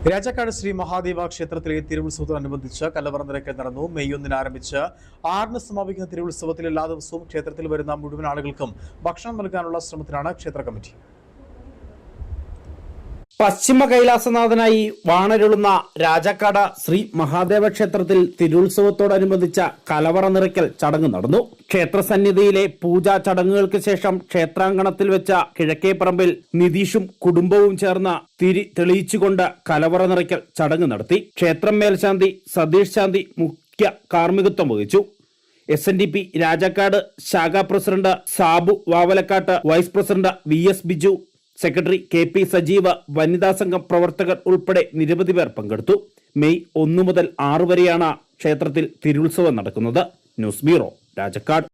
രാജാക്കാട് ശ്രീ മഹാദേവ ക്ഷേത്രത്തിലെ തിരുവുത്സവത്തോടനുബന്ധിച്ച് കലവറ നിറയ്ക്കൽ നടന്നു. മെയ് 1-ന് ആരംഭിച്ച് 6-ന് സമാപിക്കുന്ന തിരുവുത്സവത്തിൽ എല്ലാ ദിവസവും ക്ഷേത്രത്തിൽ വരുന്ന മുഴുവൻ ആളുകൾക്കും ഭക്ഷണം നൽകാനുള്ള ശ്രമത്തിലാണ് ക്ഷേത്ര കമ്മിറ്റി. പശ്ചിമ കൈലാസനാഥനായി വാണരുളുന്ന രാജാക്കാട് ശ്രീ മഹാദേവ ക്ഷേത്രത്തിൽ തിരുവുത്സവത്തോടനുബന്ധിച്ച കലവറ നിറയ്ക്കൽ ചടങ്ങ് നടന്നു. ക്ഷേത്രസന്നിധിയിലെ പൂജാ ചടങ്ങുകൾക്ക് ശേഷം ക്ഷേത്രാങ്കണത്തിൽ വെച്ച കിഴക്കേപ്പറമ്പിൽ നിതീഷും കുടുംബവും ചേർന്ന് തിരി തെളിയിച്ചുകൊണ്ട് കലവറ നിറയ്ക്കൽ ചടങ്ങ് നടത്തി. ക്ഷേത്രം മേൽശാന്തി സതീഷ് ശാന്തി മുഖ്യ കാർമ്മികത്വം വഹിച്ചു. SNDP രാജാക്കാട് ശാഖാ president Sabu Vavalakkattu, vice president VS Biju, secretary KP Sajeeva, വനിതാ സംഘം പ്രവർത്തകർ ഉൾപ്പെടെ നിരവധി പേർ പങ്കെടുത്തു. മെയ് 1 മുതൽ 6 വരെയാണ് ക്ഷേത്രത്തിൽ തിരുവുത്സവം നടക്കുന്നത്. News bureau, Rajakkad.